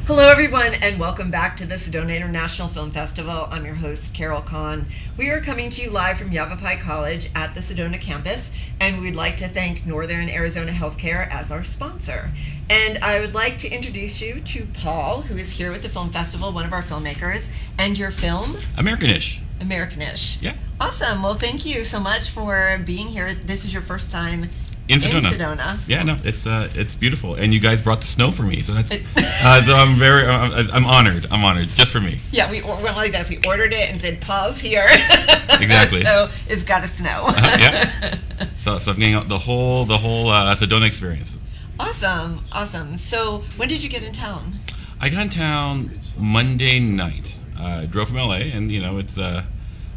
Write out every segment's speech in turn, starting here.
Hello, everyone, and welcome back to the Sedona International Film Festival. I'm your host, Carol Kahn. We are coming to you live from Yavapai College at the Sedona campus, and we'd like to thank Northern Arizona Healthcare as our sponsor. And I would like to introduce you to Paul, who is here with the film festival, one of our filmmakers, and your film? Americanish. Americanish. Yeah. Awesome. Well, thank you so much for being here. This is your first time in Sedona. Yeah, no, it's beautiful, and you guys brought the snow for me, so that's. I'm honored. I'm honored just for me. Yeah, we went like this. We ordered it and said, "Pause here." Exactly. So it's got to snow. Yeah. So I'm getting the whole Sedona experience. Awesome. So when did you get in town? I got in town Monday night. I drove from LA, and it's as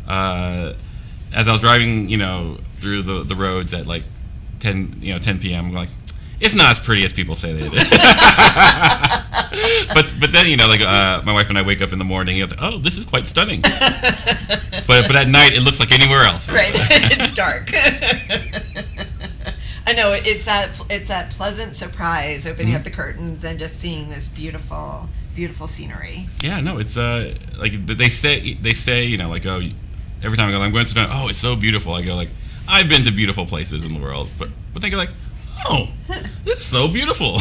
I was driving, through the roads at like 10 p.m. I'm like, it's not as pretty as people say they did. but then my wife and I wake up in the morning and it's like, oh, this is quite stunning. but at night it looks like anywhere else. Right, it's dark. I know it's that pleasant surprise opening up the curtains and just seeing this beautiful scenery. Yeah, no, it's like they say oh, every time I go, I'm going to Sedona, oh, it's so beautiful. I go like, I've been to beautiful places in the world, but they go like, oh, it's so beautiful.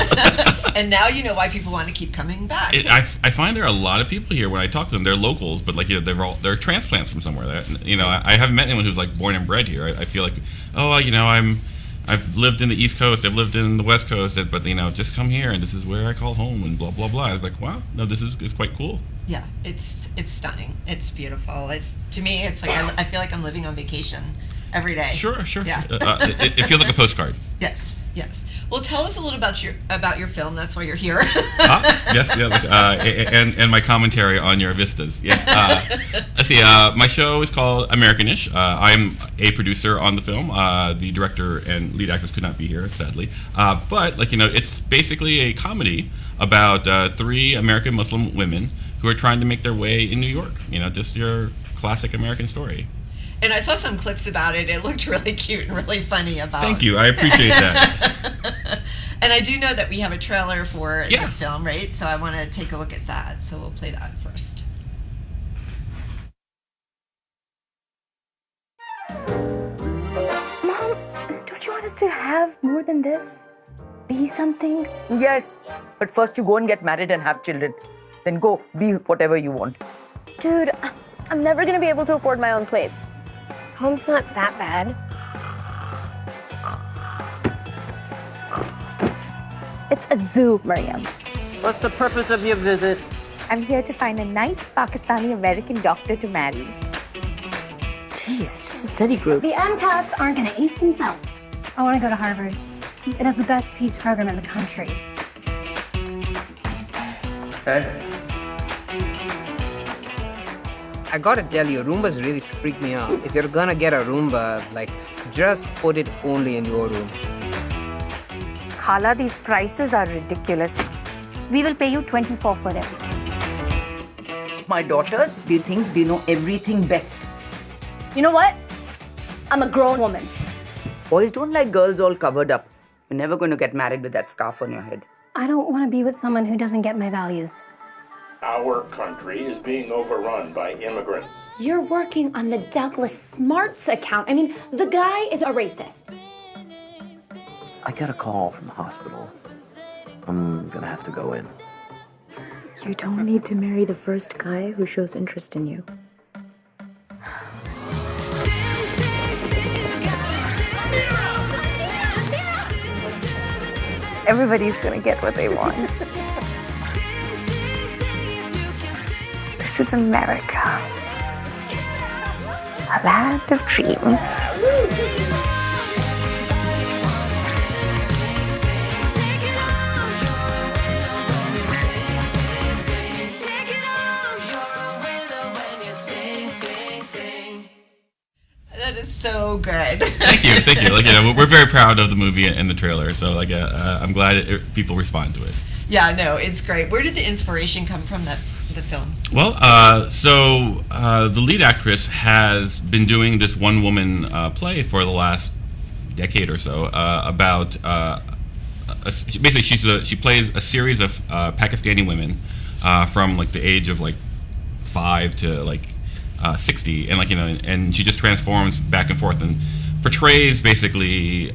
And now you know why people want to keep coming back. I find there are a lot of people here when I talk to them. They're locals, but they're transplants from somewhere. I haven't met anyone who's like born and bred here. I feel like, I've lived in the East Coast, I've lived in the West Coast, but just come here and this is where I call home and blah blah blah. I was like, wow, no, this is quite cool. Yeah, it's stunning. It's beautiful. To me, it's like I feel like I'm living on vacation every day. Sure. Yeah. It feels like a postcard. Yes. Well, tell us a little about your film. That's why you're here. Yes, and my commentary on your vistas. Yes. Let's see. My show is called Americanish. I'm a producer on the film. The director and lead actress could not be here, sadly. But it's basically a comedy about 3 American Muslim women who are trying to make their way in New York. Just your classic American story. And I saw some clips about it. It looked really cute and really funny about. Thank you. I appreciate that. And I do know that we have a trailer for the film, right? So I want to take a look at that. So we'll play that first. Mom, don't you want us to have more than this? Be something? Yes, but first you go and get married and have children. Then go, be whatever you want. Dude, I'm never gonna be able to afford my own place. Home's not that bad. It's a zoo, Mariam. What's the purpose of your visit? I'm here to find a nice Pakistani-American doctor to marry. Jeez, it's just a study group. The MCATs aren't gonna ace themselves. I wanna go to Harvard. It has the best PEDS program in the country. Hey. I gotta tell you, Roombas really freak me out. If you're gonna get a Roomba, just put it only in your room. Khala, these prices are ridiculous. We will pay you $24 for them. My daughters, they think they know everything best. You know what? I'm a grown woman. Boys don't like girls all covered up. You're never going to get married with that scarf on your head. I don't want to be with someone who doesn't get my values. Our country is being overrun by immigrants. You're working on the Douglas Smarts account. I mean, the guy is a racist. I got a call from the hospital. I'm gonna have to go in. You don't need to marry the first guy who shows interest in you. Everybody's gonna get what they want. This is America. A land of dreams. That is so good. Thank you. We're very proud of the movie and the trailer, so I'm glad people respond to it. Yeah, no, it's great. Where did the inspiration come from the film? Well, the lead actress has been doing this one-woman play for the last decade or so about basically she plays a series of Pakistani women from like the age of like 5 to like 60, and like and she just transforms back and forth and portrays basically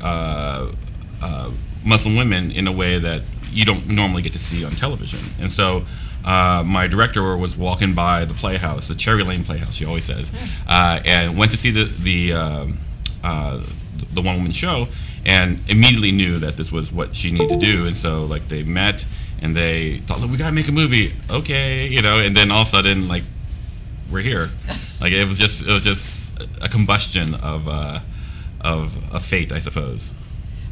Muslim women in a way that you don't normally get to see on television. And so my director was walking by the Playhouse, the Cherry Lane Playhouse, she always says, and went to see the one-woman show, and immediately knew that this was what she needed to do. And so like they met, and they thought, we gotta make a movie, okay, and then all of a sudden like we're here. Like it was just a combustion of fate, I suppose.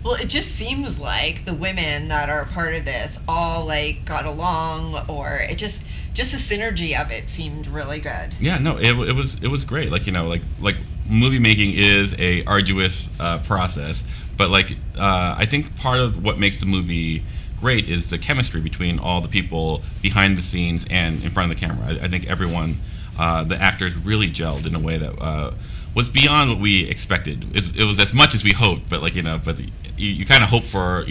Well, it just seems like the women that are a part of this all like got along, or it just the synergy of it seemed really good. Yeah, no, it was great. Like like movie making is a arduous process, but like I think part of what makes the movie great is the chemistry between all the people behind the scenes and in front of the camera. I think everyone, the actors, really gelled in a way that was beyond what we expected. It was as much as we hoped, but like but you kind of hope for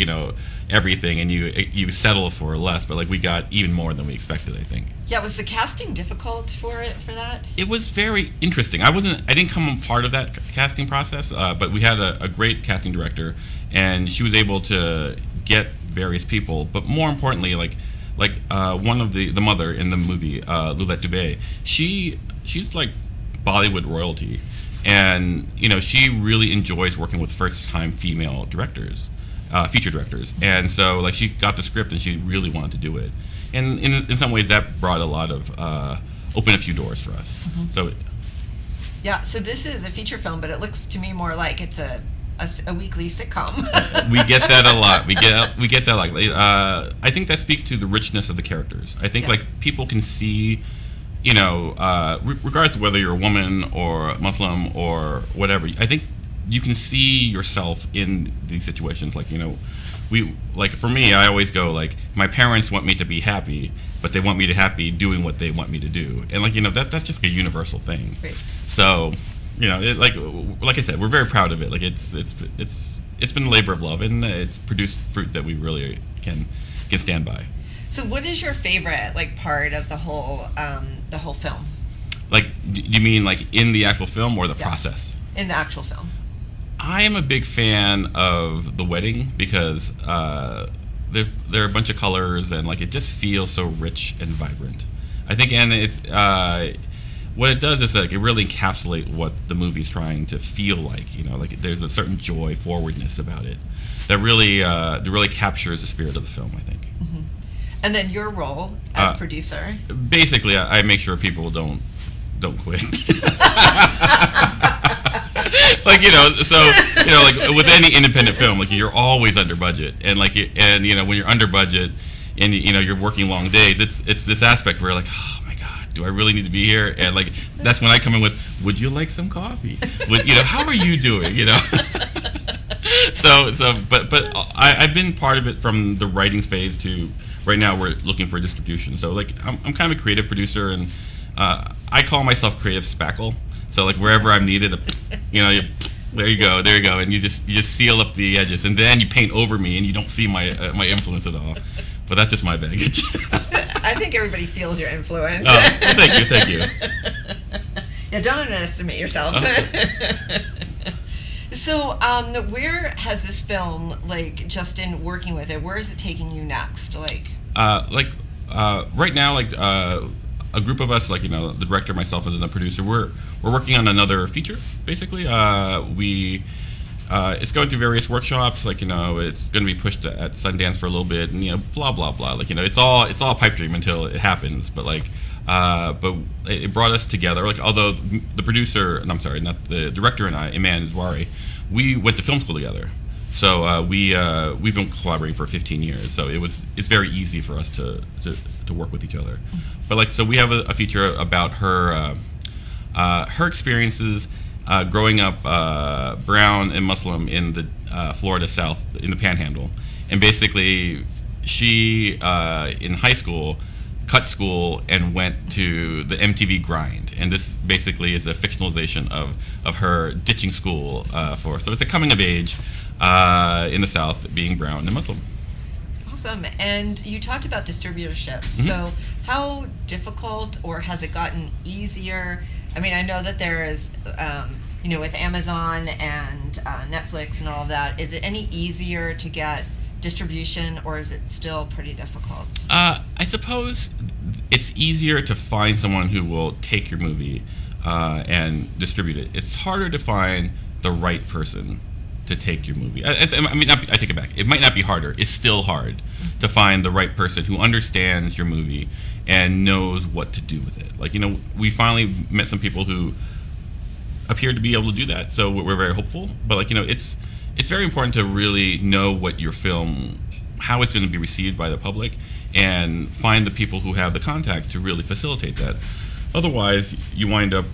everything, and you settle for less. But like we got even more than we expected, I think. Yeah, was the casting difficult for that? It was very interesting. I didn't come a part of that casting process, but we had a great casting director, and she was able to get various people. But more importantly, like one of the mother in the movie, Lulette Dubé, she's like Bollywood royalty. And she really enjoys working with first-time female directors, feature directors, and so like she got the script and she really wanted to do it, and in some ways that brought a lot of opened a few doors for us. Mm-hmm. So this is a feature film, but it looks to me more like it's a weekly sitcom. We get that a lot. We get that a lot. I think that speaks to the richness of the characters. I think like people can see. Regardless of whether you're a woman or Muslim or whatever, I think you can see yourself in these situations. Like, for me, I always go like, my parents want me to be happy, but they want me to happy doing what they want me to do. And like, that's just a universal thing. Right. So, like I said, we're very proud of it. Like it's been a labor of love, and it's produced fruit that we really can stand by. So what is your favorite part of the whole film? Like, you mean like in the actual film or the process? In the actual film. I am a big fan of the wedding because there are a bunch of colors, and like it just feels so rich and vibrant. I think, and what it does is like it really encapsulates what the movie's trying to feel like. Like there's a certain joy, forwardness about it that really captures the spirit of the film, I think. Mm-hmm. And then your role as producer? Basically, I make sure people don't quit. Like like with any independent film, like you're always under budget, and when you're under budget, and you're working long days, it's this aspect where like, oh my God, do I really need to be here? And like that's when I come in with, would you like some coffee? How are you doing? But I've been part of it from the writing phase to. Right now, we're looking for distribution. So, like, I'm kind of a creative producer, and I call myself creative spackle. So, like, wherever I'm needed, there you go, and you just seal up the edges, and then you paint over me, and you don't see my influence at all. But that's just my baggage. I think everybody feels your influence. Oh, well, thank you. Yeah, don't underestimate yourself. So, where has this film, just in working with it, where is it taking you next? Right now, a group of us, the director, myself, and the producer, we're working on another feature. Basically, it's going through various workshops. It's going to be pushed at Sundance for a little bit, and blah blah blah. It's all a pipe dream until it happens. But but it brought us together. Although the producer, I'm sorry, not the director, and I, Iman Zwari, we went to film school together. So we've been collaborating for 15 years. So it's very easy for us to work with each other. But so we have a feature about her experiences growing up brown and Muslim in the Florida South, in the Panhandle, and basically she in high school cut school and went to the MTV Grind, and this basically is a fictionalization of her ditching school so it's a coming of age in the South, being brown and Muslim. Awesome. Awesome. And you talked about distributorship. So how difficult, or has it gotten easier? I mean, I know that there is, with Amazon and Netflix and all of that, is it any easier to get distribution, or is it still pretty difficult? I suppose it's easier to find someone who will take your movie and distribute it. It's harder to find the right person to take your movie. I take it back. It might not be harder. It's still hard to find the right person who understands your movie and knows what to do with it. Like, we finally met some people who appeared to be able to do that, so we're very hopeful. But it's very important to really know what your film, how it's going to be received by the public, and find the people who have the contacts to really facilitate that. Otherwise, you wind up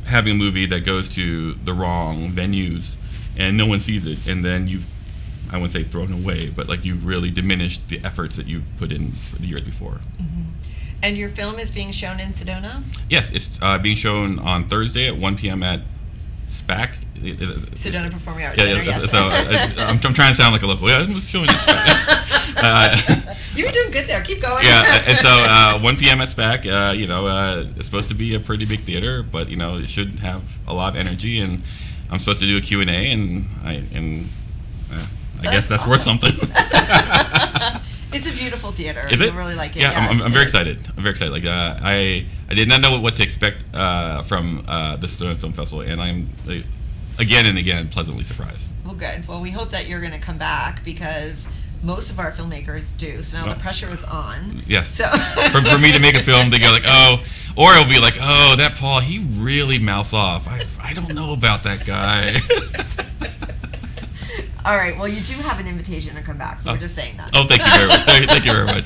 having a movie that goes to the wrong venues and no one sees it, and then I wouldn't say thrown away, but you've really diminished the efforts that you've put in for the years before. And your film is being shown in Sedona? Yes, it's being shown on Thursday at 1 p.m. at SPAC. Sedona Performing Arts Center, yes. So I'm trying to sound like a local. Yeah, I'm showing at SPAC. You're doing good there. Keep going. Yeah, and so 1 p.m. at SPAC. It's supposed to be a pretty big theater, but it should have a lot of energy, and I'm supposed to do a Q&A, and I guess that's worth something. It's a beautiful theater. Is it? You'll really like it. Yeah, yes, I'm very excited. I'm very excited. I did not know what to expect from the Sedona Film Festival, and I'm again and again pleasantly surprised. Well, good. Well, we hope that you're going to come back, because most of our filmmakers do. So now the pressure is on. Yes. So for me to make a film, they go or it'll be that Paul, he really mouths off. I don't know about that guy. All right. Well, you do have an invitation to come back, so we're just saying that. Oh, thank you very much. Thank you very much.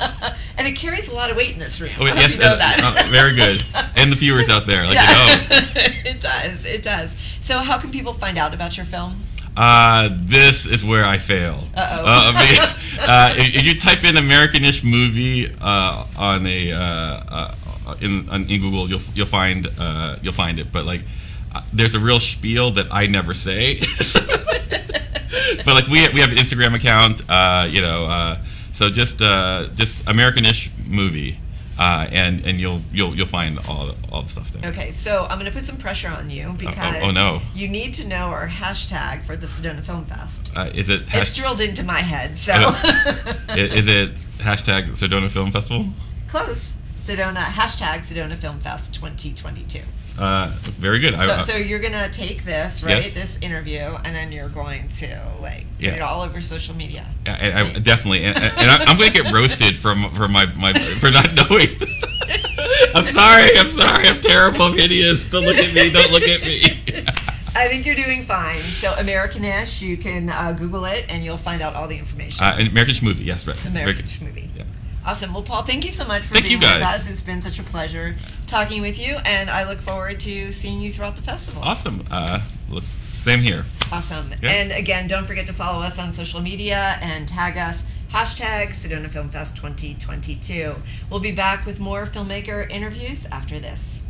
And it carries a lot of weight in this room. Oh, I don't know if you know that. Very good. And the viewers out there, It does. It does. So, how can people find out about your film? This is where I fail. If you type in Americanish movie in Google, you'll find it. But there's a real spiel that I never say. But we have an Instagram account, so just Americanish movie, and you'll find all the stuff there. Okay, so I'm going to put some pressure on you, because you need to know our hashtag for the Sedona Film Fest. Is it? It's drilled into my head. So is it hashtag Sedona Film Festival? Close. Sedona Film Fest 2022. Very good. So you're gonna take this, right? Yes. This interview, and then you're going to put it all over social media. Yeah, I definitely, and I'm going to get roasted for not knowing. I'm sorry. I'm terrible. I'm hideous. Don't look at me. I think you're doing fine. So Americanish, you can Google it, and you'll find out all the information. Americanish movie, yes, right. Americanish movie. Yeah. Awesome. Well, Paul, thank you so much for being with us. It's been such a pleasure talking with you, and I look forward to seeing you throughout the festival. Awesome. Same here. Awesome. Yeah. And again, don't forget to follow us on social media and tag us, hashtag Sedona Film Fest 2022. We'll be back with more filmmaker interviews after this.